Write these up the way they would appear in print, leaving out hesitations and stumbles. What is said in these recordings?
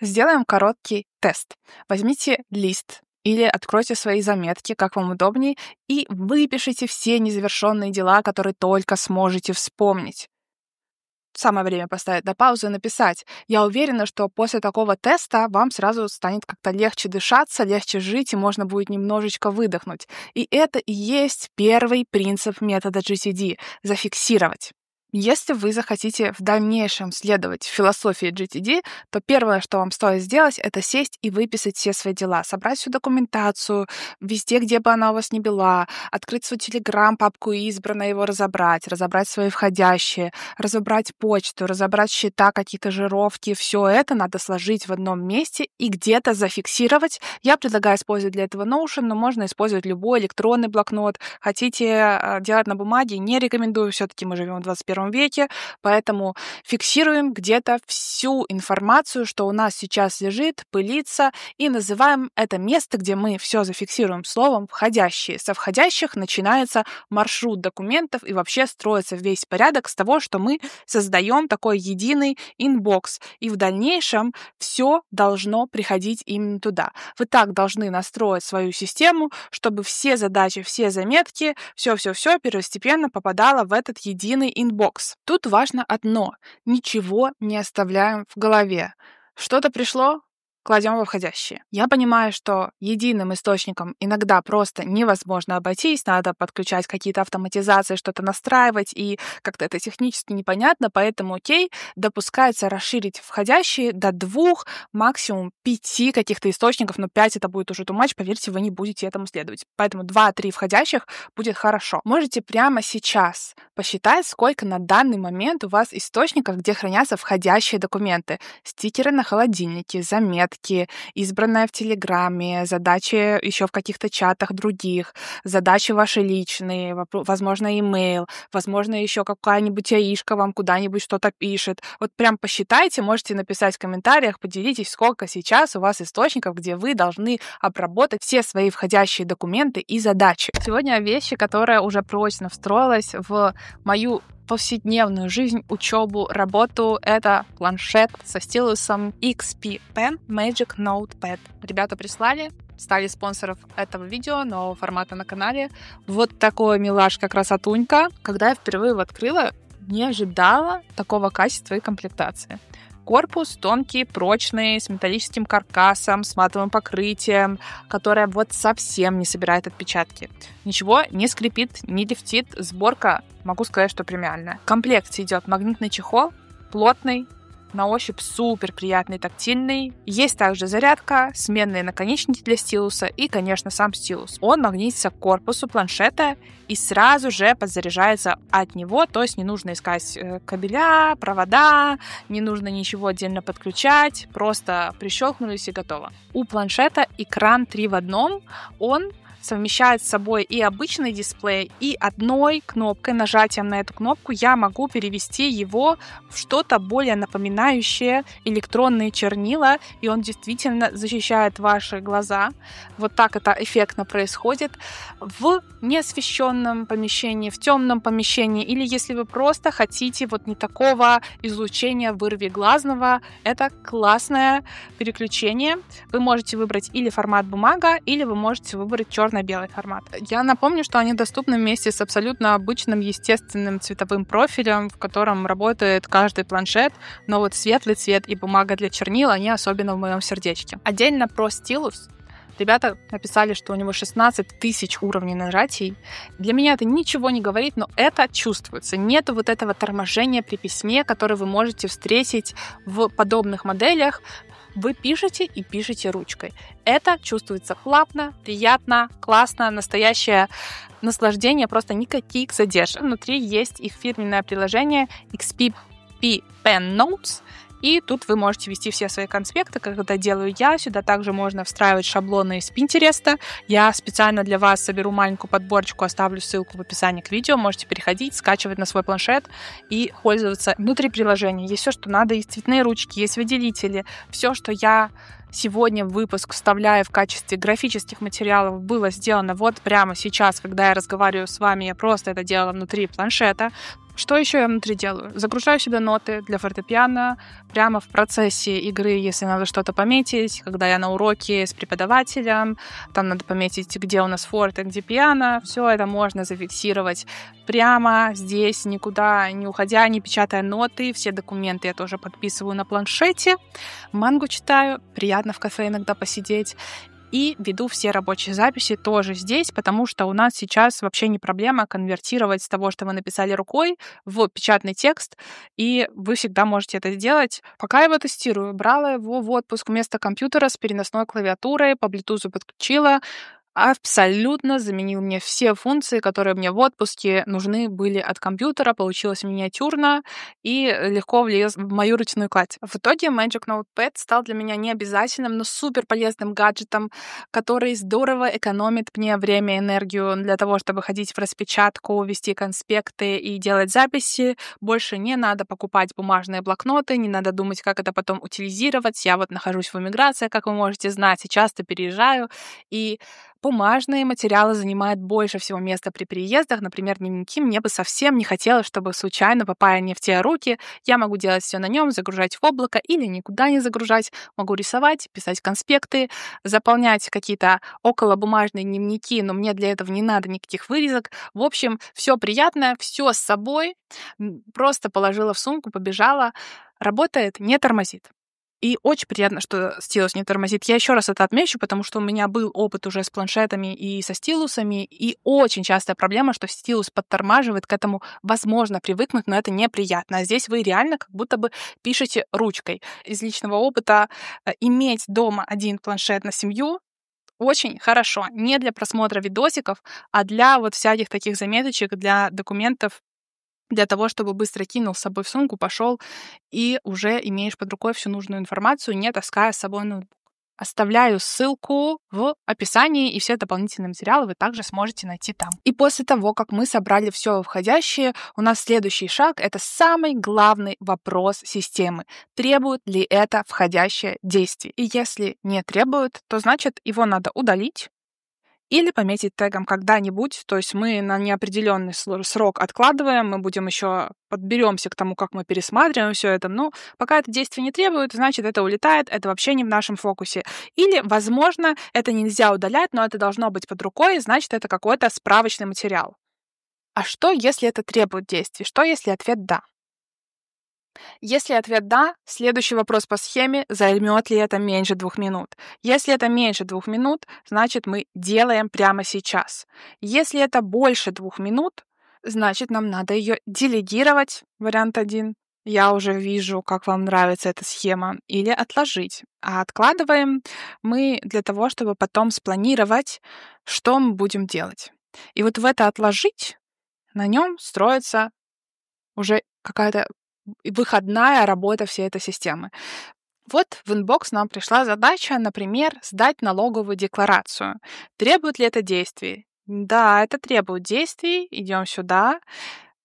Сделаем короткий тест. Возьмите лист или откройте свои заметки, как вам удобней, и выпишите все незавершенные дела, которые только сможете вспомнить. Самое время поставить на паузу и написать. Я уверена, что после такого теста вам сразу станет как-то легче дышаться, легче жить, и можно будет немножечко выдохнуть. И это и есть первый принцип метода GTD — зафиксировать. Если вы захотите в дальнейшем следовать философии GTD, то первое, что вам стоит сделать, это сесть и выписать все свои дела, собрать всю документацию, везде, где бы она у вас ни была, открыть свой Telegram, папку избранное, его разобрать свои входящие, разобрать почту, разобрать счета, какие-то жировки. Все это надо сложить в одном месте и где-то зафиксировать. Я предлагаю использовать для этого Notion, но можно использовать любой электронный блокнот. Хотите делать на бумаге, не рекомендую, все-таки мы живем в 21 веке, поэтому фиксируем где-то всю информацию, что у нас сейчас лежит, пылится, и называем это место, где мы все зафиксируем, словом «входящие». Со входящих начинается маршрут документов, и вообще строится весь порядок с того, что мы создаем такой единый инбокс, и в дальнейшем все должно приходить именно туда. Вы так должны настроить свою систему, чтобы все задачи, все заметки, все первостепенно попадало в этот единый инбокс. Тут важно одно: ничего не оставляем в голове. Что-то пришло, кладем во входящие. Я понимаю, что единым источником иногда просто невозможно обойтись, надо подключать какие-то автоматизации, что-то настраивать, и как-то это технически непонятно, поэтому допускается расширить входящие до 2, максимум 5 каких-то источников, но 5 это будет уже too much, поверьте, вы не будете этому следовать. Поэтому 2-3 входящих будет хорошо. Можете прямо сейчас посчитать, сколько на данный момент у вас источников, где хранятся входящие документы. Стикеры на холодильнике, заметки, избранная в Телеграме, задачи еще в каких-то чатах других, задачи ваши личные, возможно, имейл, возможно, еще какая-нибудь АИшка вам куда-нибудь что-то пишет. Вот прям посчитайте, можете написать в комментариях, поделитесь, сколько сейчас у вас источников, где вы должны обработать все свои входящие документы и задачи. Сегодня о вещи, которая уже прочно встроилась в мою повседневную жизнь, учебу, работу. Это планшет со стилусом XP Pen Magic Notepad. Ребята прислали, стали спонсором этого видео, нового формата на канале. Вот такой милашка, красотунька. Когда я впервые его открыла, не ожидала такого качества и комплектации. Корпус тонкий, прочный, с металлическим каркасом, с матовым покрытием, которое вот совсем не собирает отпечатки. Ничего не скрипит, не лифтит. Сборка, могу сказать, что премиальная. В комплекте идет магнитный чехол, плотный, на ощупь супер приятный, тактильный. Есть также зарядка, сменные наконечники для стилуса и, конечно, сам стилус. Он магнитится к корпусу планшета и сразу же подзаряжается от него, то есть не нужно искать кабеля, провода, не нужно ничего отдельно подключать, просто прищелкнулись и готово. У планшета экран 3 в 1, он совмещает с собой и обычный дисплей, и одной кнопкой, нажатием на эту кнопку, я могу перевести его в что-то более напоминающее электронные чернила, и он действительно защищает ваши глаза. Вот так это эффектно происходит в неосвещенном помещении, в темном помещении, или если вы просто хотите вот не такого излучения вырви-глазного, это классное переключение. Вы можете выбрать или формат бумага, или вы можете выбрать черно-белый формат. Я напомню, что они доступны вместе с абсолютно обычным естественным цветовым профилем, в котором работает каждый планшет, но вот светлый цвет и бумага для чернил, они особенно в моем сердечке. Отдельно про стилус. Ребята написали, что у него 16 тысяч уровней нажатий. Для меня это ничего не говорит, но это чувствуется. Нету вот этого торможения при письме, которое вы можете встретить в подобных моделях. Вы пишете и пишете ручкой. Это чувствуется плавно, приятно, классно, настоящее наслаждение, просто никаких задержек. Внутри есть их фирменное приложение XP Pen Notes, и тут вы можете ввести все свои конспекты, как это делаю я. Сюда также можно встраивать шаблоны из Pinterest. Я специально для вас соберу маленькую подборочку, оставлю ссылку в описании к видео. Можете переходить, скачивать на свой планшет и пользоваться. Внутри приложения есть все, что надо. Есть цветные ручки, есть выделители. Все, что я сегодня в выпуск вставляю в качестве графических материалов, было сделано вот прямо сейчас, когда я разговариваю с вами. Я просто это делала внутри планшета. Что еще я внутри делаю? Загружаю сюда ноты для фортепиано прямо в процессе игры, если надо что-то пометить, когда я на уроке с преподавателем, там надо пометить, где у нас форте, где пиано. Все это можно зафиксировать прямо здесь, никуда не уходя, не печатая ноты. Все документы я тоже подписываю на планшете. Мангу читаю, приятно в кафе иногда посидеть. И веду все рабочие записи тоже здесь, потому что у нас сейчас вообще не проблема конвертировать с того, что вы написали рукой, в печатный текст, и вы всегда можете это сделать. Пока я его тестирую, брала его в отпуск вместо компьютера с переносной клавиатурой, по Bluetooth подключила, абсолютно заменил мне все функции, которые мне в отпуске нужны были от компьютера. Получилось миниатюрно и легко влез в мою ручную кладь. В итоге Magic Notepad стал для меня не обязательным, но супер полезным гаджетом, который здорово экономит мне время и энергию для того, чтобы ходить в распечатку, вести конспекты и делать записи. Больше не надо покупать бумажные блокноты, не надо думать, как это потом утилизировать. Я вот нахожусь в эмиграции, как вы можете знать, и часто переезжаю, и бумажные материалы занимают больше всего места при переездах. Например, дневники мне бы совсем не хотелось, чтобы случайно попали не в те руки. Я могу делать все на нем, загружать в облако или никуда не загружать. Могу рисовать, писать конспекты, заполнять какие-то околобумажные дневники, но мне для этого не надо никаких вырезок. В общем, все приятное, все с собой. Просто положила в сумку, побежала. Работает, не тормозит. И очень приятно, что стилус не тормозит. Я еще раз это отмечу, потому что у меня был опыт уже с планшетами и со стилусами, и очень частая проблема, что стилус подтормаживает, к этому возможно привыкнуть, но это неприятно. А здесь вы реально как будто бы пишете ручкой. Из личного опыта иметь дома один планшет на семью очень хорошо. Не для просмотра видосиков, а для вот всяких таких заметочек, для документов, для того, чтобы быстро кинул с собой в сумку, пошел и уже имеешь под рукой всю нужную информацию, не таская с собой ноутбук. Оставляю ссылку в описании, и все дополнительные материалы вы также сможете найти там. И после того, как мы собрали все входящее, у нас следующий шаг — это самый главный вопрос системы. Требует ли это входящее действие? И если не требует, то значит его надо удалить, или пометить тегом когда-нибудь, то есть мы на неопределенный срок откладываем, мы будем еще подберемся к тому, как мы пересматриваем все это. Но пока это действие не требует, значит, это улетает, это вообще не в нашем фокусе. Или, возможно, это нельзя удалять, но это должно быть под рукой, значит, это какой-то справочный материал. А что, если это требует действий? Что, если ответ «да»? Если ответ «да», следующий вопрос по схеме — займет ли это меньше 2 минут. Если это меньше 2 минут, значит, мы делаем прямо сейчас. Если это больше 2 минут, значит, нам надо ее делегировать, вариант 1. Я уже вижу, как вам нравится эта схема. Или отложить. А откладываем мы для того, чтобы потом спланировать, что мы будем делать. И вот в это «отложить» на нем строится уже какая-то выходная работа всей этой системы. Вот в инбокс нам пришла задача, например, сдать налоговую декларацию. Требует ли это действий? Да, это требует действий. Идем сюда.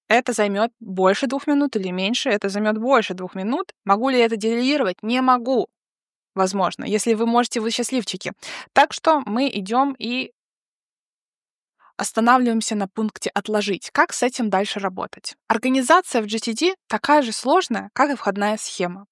Это займет больше 2 минут или меньше? Это займет больше 2 минут. Могу ли я это делегировать? Не могу. Возможно. Если вы можете, вы счастливчики. Так что мы идем и останавливаемся на пункте «Отложить». Как с этим дальше работать? Организация в GTD такая же сложная, как и входная схема.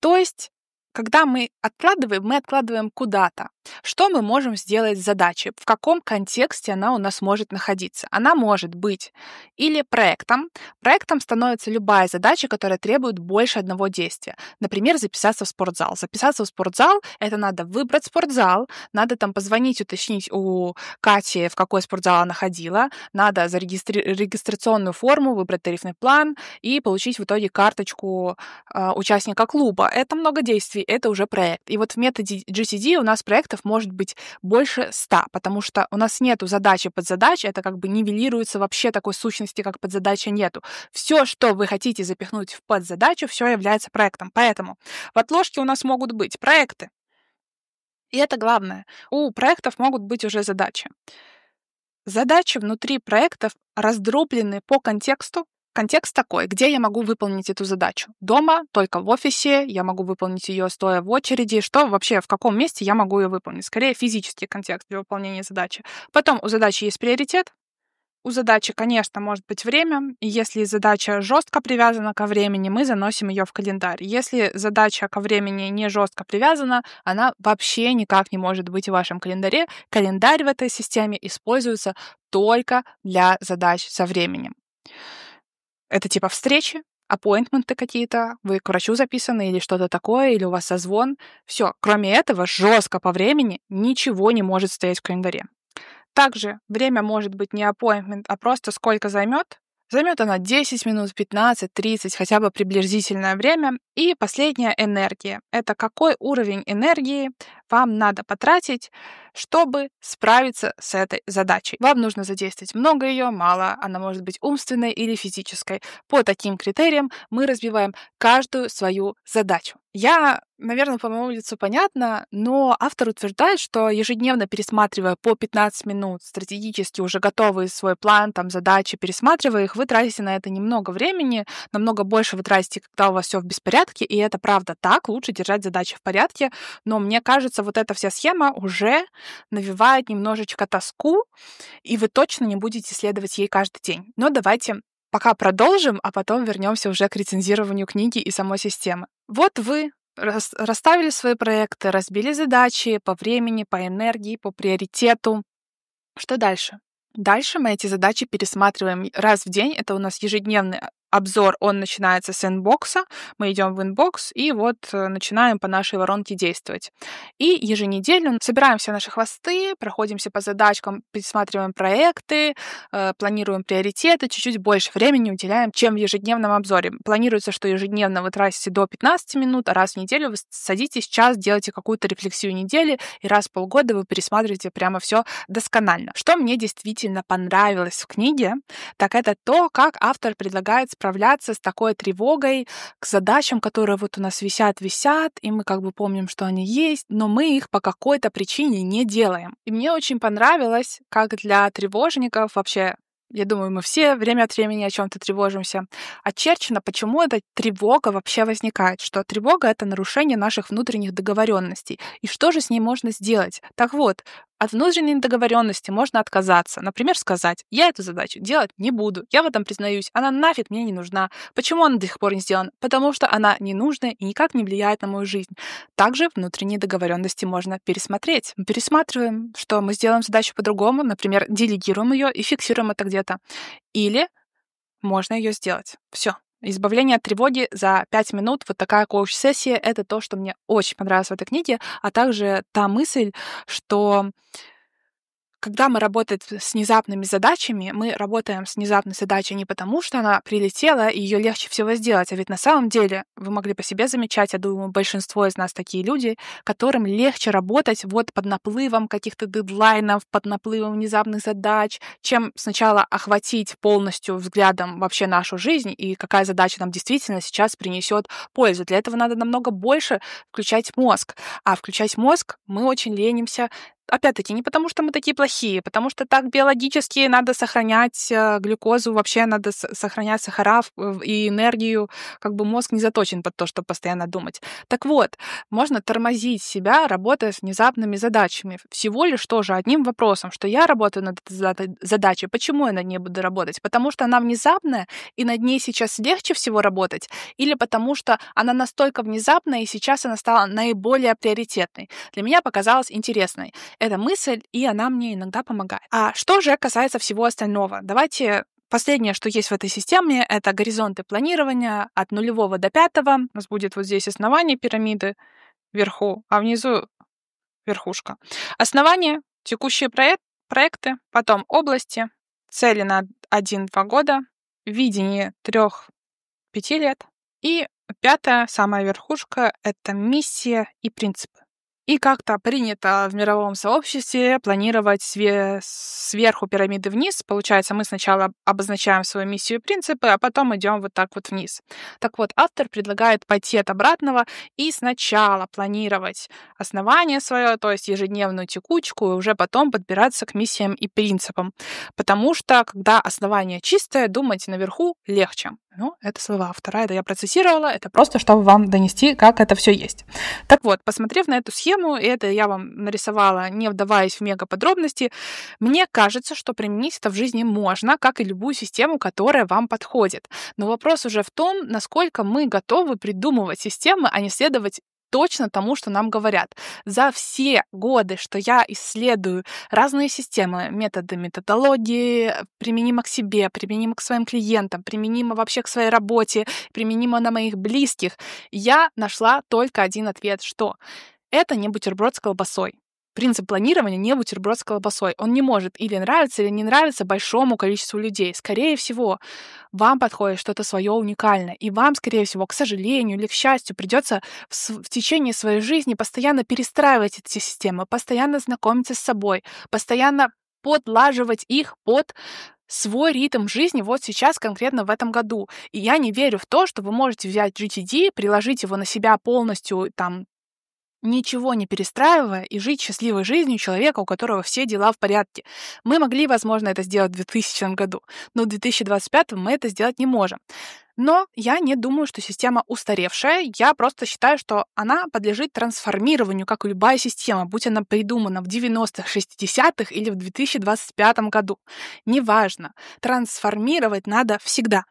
То есть, когда мы откладываем куда-то. Что мы можем сделать с задачей? В каком контексте она у нас может находиться? Она может быть или проектом. Проектом становится любая задача, которая требует больше одного действия. Например, записаться в спортзал. Записаться в спортзал — это надо выбрать спортзал, надо там позвонить, уточнить у Кати, в какой спортзал она ходила, надо регистрационную форму, выбрать тарифный план и получить в итоге карточку участника клуба. Это много действий, это уже проект. И вот в методе GTD у нас проектов может быть больше 100, потому что у нас нету задачи подзадач, это как бы нивелируется, вообще такой сущности, как подзадача нету. Все, что вы хотите запихнуть в подзадачу, все является проектом. Поэтому в отложке у нас могут быть проекты. И это главное. У проектов могут быть уже задачи. Задачи внутри проектов раздроблены по контексту. Контекст такой, где я могу выполнить эту задачу. Дома, только в офисе, я могу выполнить ее стоя в очереди. Что вообще, в каком месте я могу ее выполнить? Скорее, физический контекст для выполнения задачи. Потом у задачи есть приоритет. У задачи, конечно, может быть время, и если задача жестко привязана ко времени, мы заносим ее в календарь. Если задача ко времени не жестко привязана, она вообще никак не может быть в вашем календаре. Календарь в этой системе используется только для задач со временем. Это типа встречи, аппоинтменты какие-то, вы к врачу записаны или что-то такое, или у вас созвон. Все, кроме этого, жестко по времени ничего не может стоять в календаре. Также время может быть не appointment, а просто сколько займет. Займет она 10 минут, 15, 30, хотя бы приблизительное время. И последняя — энергия. Это какой уровень энергии вам надо потратить, чтобы справиться с этой задачей. Вам нужно задействовать много ее, мало. Она может быть умственной или физической. По таким критериям мы разбиваем каждую свою задачу. Наверное, по моему лицу понятно, но автор утверждает, что ежедневно пересматривая по 15 минут стратегически уже готовый свой план, задачи, пересматривая их, вы тратите на это немного времени, намного больше вы тратите, когда у вас все в беспорядке, и это правда так, лучше держать задачи в порядке, но мне кажется, вот эта вся схема уже навевает немножечко тоску, и вы точно не будете следовать ей каждый день. Но давайте пока продолжим, а потом вернемся уже к рецензированию книги и самой системы. Вот вы расставили свои проекты, разбили задачи по времени, по энергии, по приоритету. Что дальше? Дальше мы эти задачи пересматриваем раз в день. Это у нас ежедневный обзор, он начинается с инбокса. Мы идем в инбокс и начинаем по нашей воронке действовать. И еженедельно собираем все наши хвосты, проходимся по задачкам, пересматриваем проекты, планируем приоритеты, чуть-чуть больше времени уделяем, чем в ежедневном обзоре. Планируется, что ежедневно вы тратите до 15 минут, а раз в неделю вы садитесь час, делаете какую-то рефлексию недели, и раз в полгода вы пересматриваете прямо все досконально. Что мне действительно понравилось в книге, так это то, как автор предлагает справляться с такой тревогой к задачам, которые у нас висят, и мы помним, что они есть, но мы их по какой-то причине не делаем. И мне очень понравилось, как для тревожников вообще, я думаю, мы все время от времени о чем-то тревожимся, очерчено, почему эта тревога вообще возникает, что тревога — это нарушение наших внутренних договоренностей. И что же с ней можно сделать? Так вот, от внутренней договоренности можно отказаться. Например, сказать: я эту задачу делать не буду. Я в этом признаюсь. Она нафиг мне не нужна. Почему она до сих пор не сделана? Потому что она ненужная и никак не влияет на мою жизнь. Также внутренние договоренности можно пересмотреть. Мы пересматриваем, что мы сделаем задачу по-другому, например, делегируем ее и фиксируем это где-то. Или можно ее сделать. Все. Избавление от тревоги за 5 минут. Вот такая коуч-сессия — это то, что мне очень понравилось в этой книге, а также та мысль, что когда мы работаем с внезапными задачами, мы работаем с внезапной задачей не потому, что она прилетела, и ее легче всего сделать, а ведь на самом деле, вы могли по себе замечать, я думаю, большинство из нас такие люди, которым легче работать под наплывом каких-то дедлайнов, под наплывом внезапных задач, чем сначала охватить полностью взглядом вообще нашу жизнь и какая задача нам действительно сейчас принесет пользу. Для этого надо намного больше включать мозг. А включать мозг мы очень ленимся. Опять-таки, не потому, что мы такие плохие, потому что так биологически надо сохранять глюкозу, вообще надо сохранять сахара и энергию. Мозг не заточен под то, чтобы постоянно думать. Так вот, можно тормозить себя, работая с внезапными задачами. Всего лишь тоже одним вопросом, что я работаю над этой задачей. Почему я над ней буду работать? Потому что она внезапная, и над ней сейчас легче всего работать? Или потому что она настолько внезапная, и сейчас она стала наиболее приоритетной? Для меня показалась интересной эта мысль, и она мне иногда помогает. А что же касается всего остального? Давайте последнее, что есть в этой системе, это горизонты планирования от 0 до 5. У нас будет здесь основание пирамиды вверху, а внизу верхушка. Основание, текущие проекты, потом области, цели на 1-2 года, видение 3-5 лет. И 5, самая верхушка, это миссия и принципы. И как-то принято в мировом сообществе планировать сверху пирамиды вниз. Получается, мы сначала обозначаем свою миссию и принципы, а потом идем вниз. Так вот, автор предлагает пойти от обратного и сначала планировать основание свое, то есть ежедневную текучку, и уже потом подбираться к миссиям и принципам. Потому что, когда основание чистое, думать наверху легче. Ну, это слова. Вторая, это я процессировала. Это просто, чтобы вам донести, как это все есть. Так вот, посмотрев на эту схему, и это я вам нарисовала, не вдаваясь в мега подробности, мне кажется, что применить это в жизни можно, как и любую систему, которая вам подходит. Но вопрос уже в том, насколько мы готовы придумывать системы, а не следовать точно тому, что нам говорят. За все годы, что я исследую разные системы, методы, методологии, применимо к себе, применимо к своим клиентам, применимо вообще к своей работе, применимо на моих близких, я нашла только один ответ, что это не бутерброд с колбасой. Принцип планирования не бутерброд с колбасой. Он не может или нравиться, или не нравиться большому количеству людей. Скорее всего, вам подходит что-то свое уникальное, и вам, скорее всего, к сожалению или к счастью, придется в течение своей жизни постоянно перестраивать эти системы, постоянно знакомиться с собой, постоянно подлаживать их под свой ритм жизни вот сейчас, конкретно в этом году. И я не верю в то, что вы можете взять GTD, приложить его на себя полностью, там, ничего не перестраивая и жить счастливой жизнью человека, у которого все дела в порядке. Мы могли, возможно, это сделать в 2000 году, но в 2025 мы это сделать не можем. Но я не думаю, что система устаревшая. Я просто считаю, что она подлежит трансформированию, как и любая система, будь она придумана в 90-х, 60-х или в 2025 году. Неважно. Трансформировать надо всегда.